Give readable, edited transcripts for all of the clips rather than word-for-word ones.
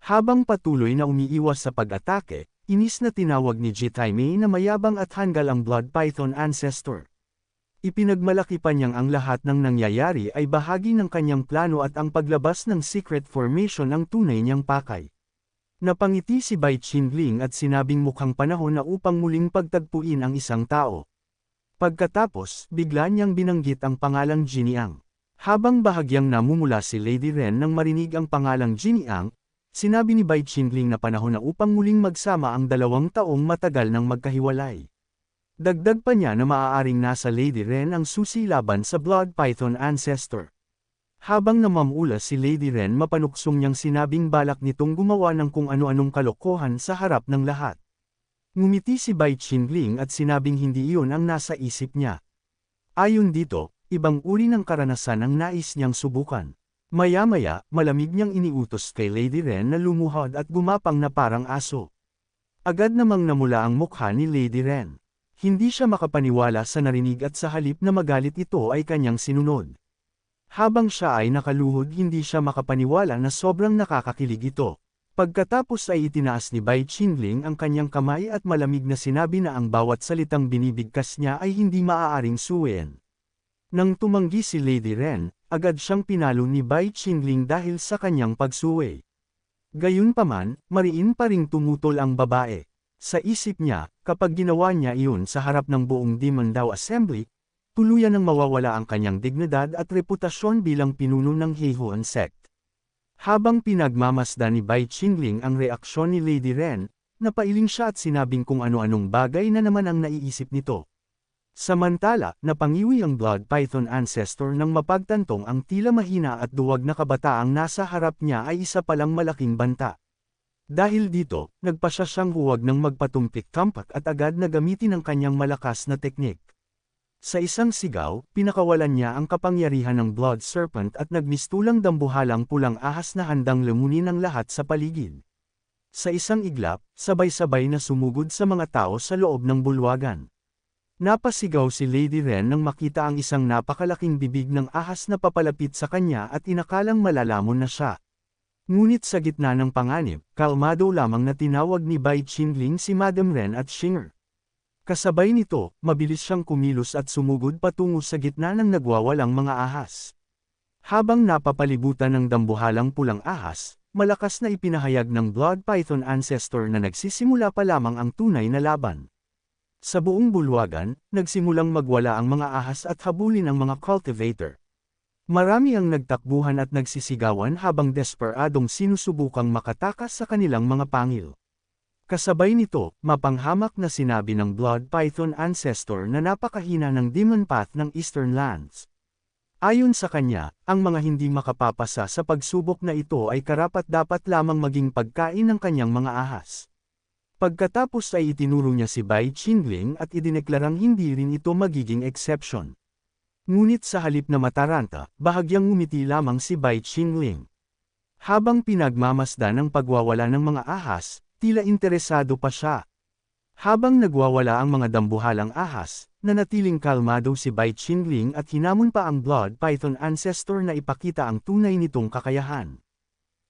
Habang patuloy na umiiwas sa pag-atake, inis na tinawag ni Jitaime na mayabang at hanggal ang Blood Python ancestor. Ipinagmalaki pa niyang ang lahat ng nangyayari ay bahagi ng kanyang plano at ang paglabas ng secret formation ang tunay niyang pakay. Napangiti si Bai Qingling at sinabing mukhang panahon na upang muling pagtagpuin ang isang tao. Pagkatapos, bigla niyang binanggit ang pangalang Jiniang. Habang bahagyang namumula si Lady Ren nang marinig ang pangalang Jiniang, sinabi ni Bai Qingling na panahon na upang muling magsama ang 2 taong matagal nang magkahiwalay. Dagdag pa niya na maaaring nasa Lady Ren ang susi laban sa Blood Python ancestor. Habang namamula si Lady Ren mapanuksong niyang sinabing balak nitong gumawa ng kung ano-anong kalokohan sa harap ng lahat. Ngumiti si Bai Qingling at sinabing hindi iyon ang nasa isip niya. Ayon dito, ibang uri ng karanasan ang nais niyang subukan. Maya-maya, malamig niyang iniutos kay Lady Ren na lumuhod at gumapang na parang aso. Agad namang namula ang mukha ni Lady Ren. Hindi siya makapaniwala sa narinig at sa halip na magalit ito ay kanyang sinunod. Habang siya ay nakaluhod hindi siya makapaniwala na sobrang nakakakilig ito. Pagkatapos ay itinaas ni Bai Qingling ang kanyang kamay at malamig na sinabi na ang bawat salitang binibigkas niya ay hindi maaaring suwiin. Nang tumanggi si Lady Ren, agad siyang pinalo ni Bai Qingling dahil sa kanyang pagsuwi. Gayunpaman, mariin pa ring tumutol ang babae. Sa isip niya, kapag ginawa niya iyon sa harap ng buong Demon Dao Assembly, tuluyan nang mawawala ang kanyang dignidad at reputasyon bilang pinuno ng Heihuan sect. Habang pinagmamasdan ni Bai Qingling ang reaksyon ni Lady Ren, napailing siya at sinabing kung ano-anong bagay na naman ang naiisip nito. Samantala, napangiwi ang Blood Python ancestor nang mapagtantong ang tila mahina at duwag na kabataang nasa harap niya ay isa palang malaking banta. Dahil dito, nagpasya siyang huwag nang magpatumpik-tampak at agad na gamitin ang kanyang malakas na teknik. Sa isang sigaw, pinakawalan niya ang kapangyarihan ng Blood Serpent at nagmistulang dambuhalang pulang ahas na handang lamunin ang lahat sa paligid. Sa isang iglap, sabay-sabay na sumugod sa mga tao sa loob ng bulwagan. Napasigaw si Lady Ren nang makita ang isang napakalaking bibig ng ahas na papalapit sa kanya at inakalang malalamon na siya. Ngunit sa gitna ng panganib, kalmado lamang na tinawag ni Bai Qingling si Madam Ren at Shinger. Kasabay nito, mabilis siyang kumilos at sumugod patungo sa gitna ng nagwawalang mga ahas. Habang napapalibutan ng dambuhalang pulang ahas, malakas na ipinahayag ng Blood Python ancestor na nagsisimula pa lamang ang tunay na laban. Sa buong bulwagan, nagsimulang magwala ang mga ahas at habulin ang mga cultivator. Marami ang nagtakbuhan at nagsisigawan habang desperadong sinusubukang makatakas sa kanilang mga pangil. Kasabay nito, mapanghamak na sinabi ng Blood Python ancestor na napakahina ng Demon Path ng Eastern Lands. Ayon sa kanya, ang mga hindi makapapasa sa pagsubok na ito ay karapat-dapat lamang maging pagkain ng kanyang mga ahas. Pagkatapos ay itinuro niya si Bai Qingling at idineklarang hindi rin ito magiging exception. Ngunit sa halip na mataranta, bahagyang ngumiti lamang si Bai Qingling. Habang pinagmamasdan ang pagwawala ng mga ahas, tila interesado pa siya. Habang nagwawala ang mga dambuhalang ahas, nanatiling kalmado si Bai Qingling at hinamon pa ang Blood Python ancestor na ipakita ang tunay nitong kakayahan.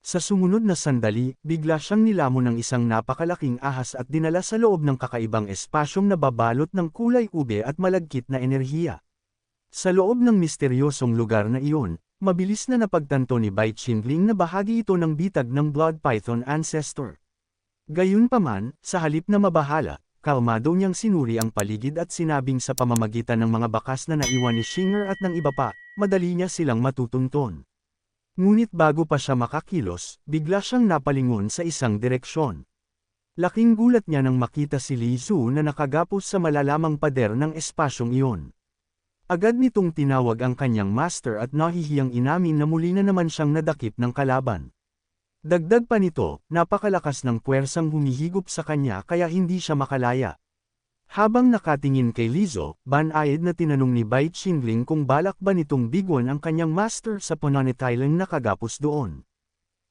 Sa sumunod na sandali, bigla siyang nilamon ng isang napakalaking ahas at dinala sa loob ng kakaibang espasyong nababalot ng kulay ube at malagkit na enerhiya. Sa loob ng misteryosong lugar na iyon, mabilis na napagtanto ni Bai Qingling na bahagi ito ng bitag ng Blood Python ancestor. Gayunpaman, sa halip na mabahala, kalmado niyang sinuri ang paligid at sinabing sa pamamagitan ng mga bakas na naiwan ni Shinger at ng iba pa, madali niya silang matutunton. Ngunit bago pa siya makakilos, bigla siyang napalingon sa isang direksyon. Laking gulat niya nang makita si Li Zhu na nakagapos sa malalamang pader ng espasyong iyon. Agad nitong tinawag ang kanyang master at nahihiyang inamin na muli na naman siyang nadakip ng kalaban. Dagdag pa nito, napakalakas ng puwersang humihigop sa kanya kaya hindi siya makalaya. Habang nakatingin kay Lizzo, banayad na tinanong ni Bai Qingling kung balak ba nitong bigwan ang kanyang master sa Pononet Island na kagapos doon.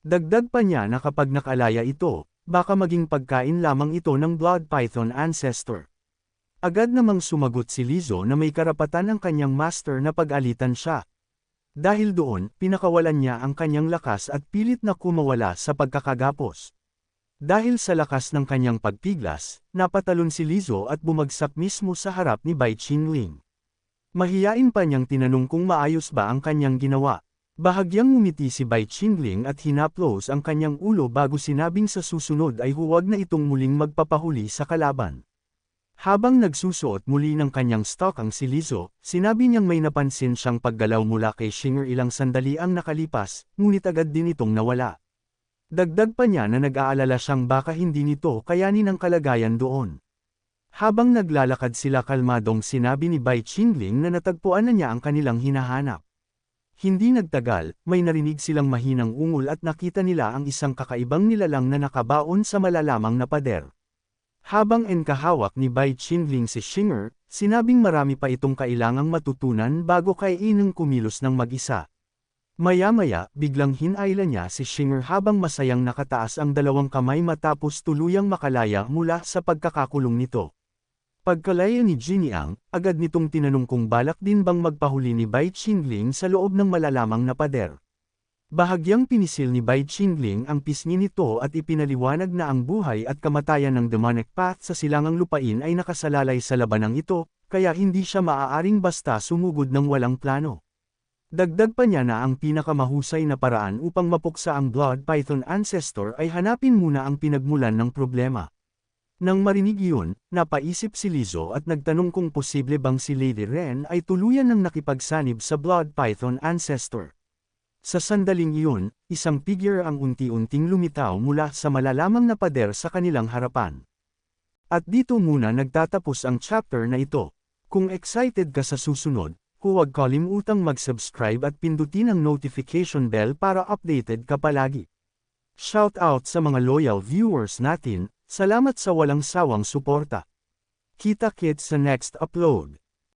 Dagdag pa niya na kapag nakalaya ito, baka maging pagkain lamang ito ng Blood Python ancestor. Agad namang sumagot si Lizzo na may karapatan ang kanyang master na pag-alitan siya. Dahil doon, pinakawalan niya ang kanyang lakas at pilit na kumawala sa pagkakagapos. Dahil sa lakas ng kanyang pagpiglas, napatalon si Lizzo at bumagsak mismo sa harap ni Bai Qingling. Mahiyain pa niyang tinanong kung maayos ba ang kanyang ginawa. Bahagyang ngumiti si Bai Qingling at hinaplos ang kanyang ulo bago sinabing sa susunod ay huwag na itong muling magpapahuli sa kalaban. Habang nagsusuot muli ng kanyang stock ang si Lizzo, sinabi niyang may napansin siyang paggalaw mula kay Shinger ilang sandali ang nakalipas, ngunit agad din itong nawala. Dagdag pa niya na nag-aalala siyang baka hindi nito kayanin ang kalagayan doon. Habang naglalakad sila kalmadong sinabi ni Bai Qingling na natagpuan na niya ang kanilang hinahanap. Hindi nagtagal, may narinig silang mahinang ungol at nakita nila ang isang kakaibang nilalang na nakabaon sa malalamang na pader. Habang enkahawak ni Bai Qingling si Shinger, sinabing marami pa itong kailangang matutunan bago kainang kumilos ng mag-isa. Maya-maya, biglang hinayla niya si Shinger habang masayang nakataas ang dalawang kamay matapos tuluyang makalaya mula sa pagkakakulong nito. Pagkalaya ni Jiniang, agad nitong tinanong kung balak din bang magpahuli ni Bai Qingling sa loob ng malalamang na pader. Bahagyang pinisil ni Bai Qingling ang pisngi nito at ipinaliwanag na ang buhay at kamatayan ng demonic path sa silangang lupain ay nakasalalay sa labanang ito, kaya hindi siya maaaring basta sumugod ng walang plano. Dagdag pa niya na ang pinakamahusay na paraan upang mapuksa ang Blood Python Ancestor ay hanapin muna ang pinagmulan ng problema. Nang marinig iyon, napaisip si Lizzo at nagtanong kung posible bang si Lady Ren ay tuluyan ng nakipagsanib sa Blood Python Ancestor. Sa sandaling iyon, isang figure ang unti-unting lumitaw mula sa malalamang na pader sa kanilang harapan. At dito muna nagtatapos ang chapter na ito. Kung excited ka sa susunod, huwag kalimutang mag-subscribe at pindutin ang notification bell para updated ka palagi. Shout out sa mga loyal viewers natin, salamat sa walang sawang suporta. Kita-kits sa next upload.